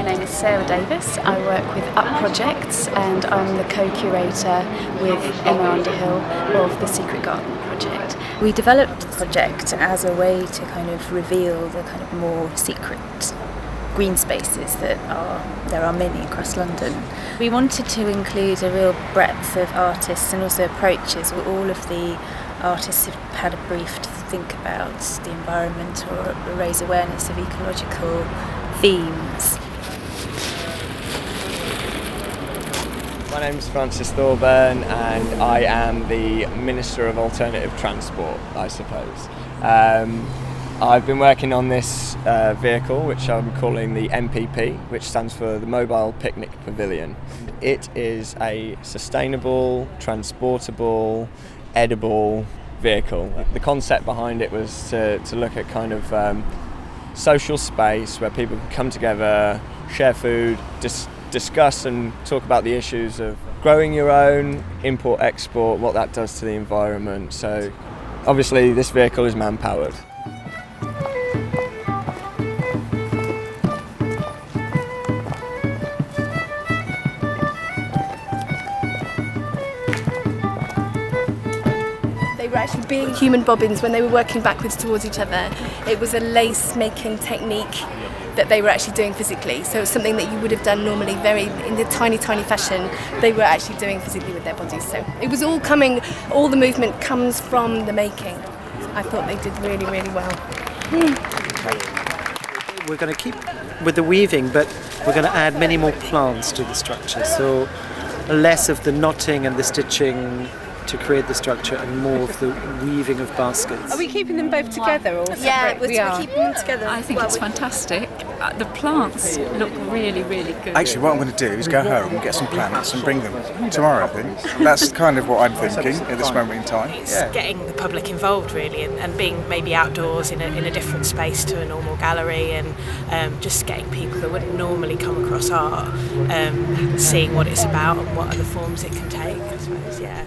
name is Sarah Davis. I work with Up Projects and I'm the co-curator with Emma Underhill of the Seceret Garden Project. We developed the project as a way to kind of reveal the kind of more secret green spaces there are many across London. We wanted to include a real breadth of artists and also approaches where all of the artists have had a brief to think about the environment or raise awareness of ecological themes. My name is Francis Thorburn and I am the Minister of Alternative Transport, I suppose. I've been working on this vehicle, which I'm calling the MPP, which stands for the Mobile Picnic Pavilion. It is a sustainable, transportable, edible vehicle. The concept behind it was to look at kind of social space where people can come together, share food, discuss and talk about the issues of growing your own, import, export, what that does to the environment. So obviously this vehicle is man-powered. They were actually being human bobbins when they were working backwards towards each other. It was a lace-making technique that they were actually doing physically. So it was something that you would have done normally in the tiny fashion. They were actually doing physically with their bodies. So it was all the movement comes from the making. I thought they did really, really well. We're going to keep with the weaving, but we're going to add many more plants to the structure. So less of the knotting and the stitching to create the structure and more of the weaving of baskets. Are we keeping them both together or separate? Yeah, we're keeping them together. I think it's fantastic. The plants look really, really good. Actually, what I'm going to do is go home and get some plants and bring them tomorrow, I think. That's kind of what I'm thinking at this moment in time. It's getting the public involved really and being maybe outdoors in a different space to a normal gallery and just getting people that wouldn't normally come across art, seeing what it's about and what other forms it can take, I suppose, yeah.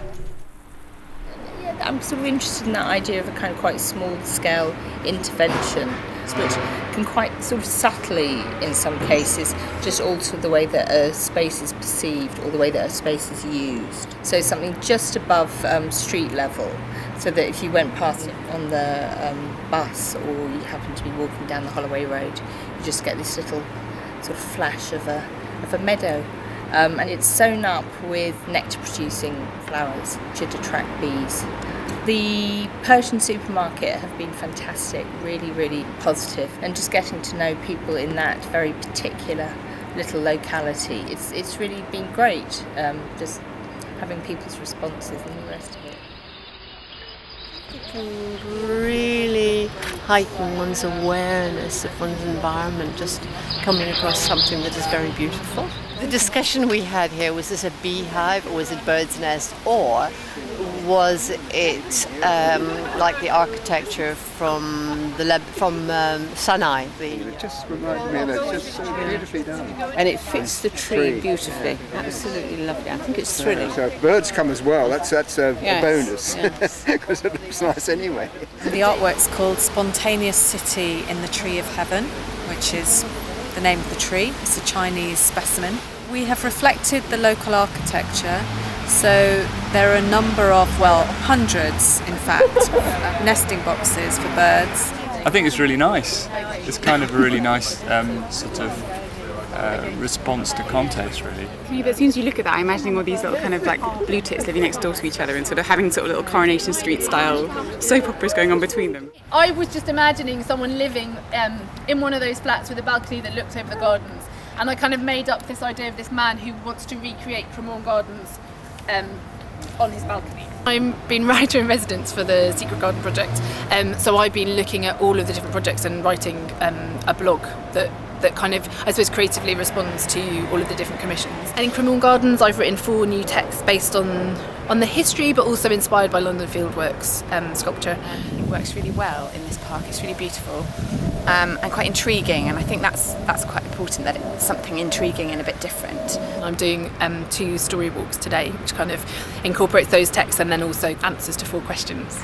I'm sort of interested in that idea of a kind of quite small-scale intervention, which can quite sort of subtly, in some cases, just alter the way that a space is perceived or the way that a space is used. So something just above street level, so that if you went past it on the bus or you happen to be walking down the Holloway Road, you just get this little sort of flash of a meadow. And it's sewn up with nectar-producing flowers, which should attract bees. The Persian supermarket have been fantastic, really, really positive, and just getting to know people in that very particular little locality, it's really been great, just having people's responses and the rest of it. It can really heighten one's awareness of one's environment, just coming across something that is very beautiful. The discussion we had here, was this a beehive or was it bird's nest, or was it like the architecture from Sinai? It just reminded me of that, just so beautifully done. And it fits the tree beautifully. Absolutely lovely. I think it's thrilling. So if birds come as well, that's a bonus, because it looks nice anyway. The artwork's called Spontaneous City in the Tree of Heaven, which is the name of the tree. It's a Chinese specimen. We have reflected the local architecture, so there are a number of, hundreds in fact, of nesting boxes for birds. I think it's really nice. It's kind of a really nice sort of response to context, really. As soon as you look at that, I'm imagining all these little kind of like blue tits living next door to each other and sort of having sort of little Coronation Street style soap operas going on between them. I was just imagining someone living in one of those flats with a balcony that looked over the gardens, and I kind of made up this idea of this man who wants to recreate Cremorne Gardens on his balcony. I've been writer-in-residence for the Seceret Garden Project, so I've been looking at all of the different projects and writing a blog that kind of, I suppose, creatively responds to all of the different commissions. And in Cremorne Gardens, I've written 4 new texts based on the history, but also inspired by London Fieldworks sculpture. It works really well in this park. It's really beautiful and quite intriguing, and I think that's quite important, that it's something intriguing and a bit different. I'm doing 2 story walks today, which kind of incorporates those texts and then also answers to 4 questions.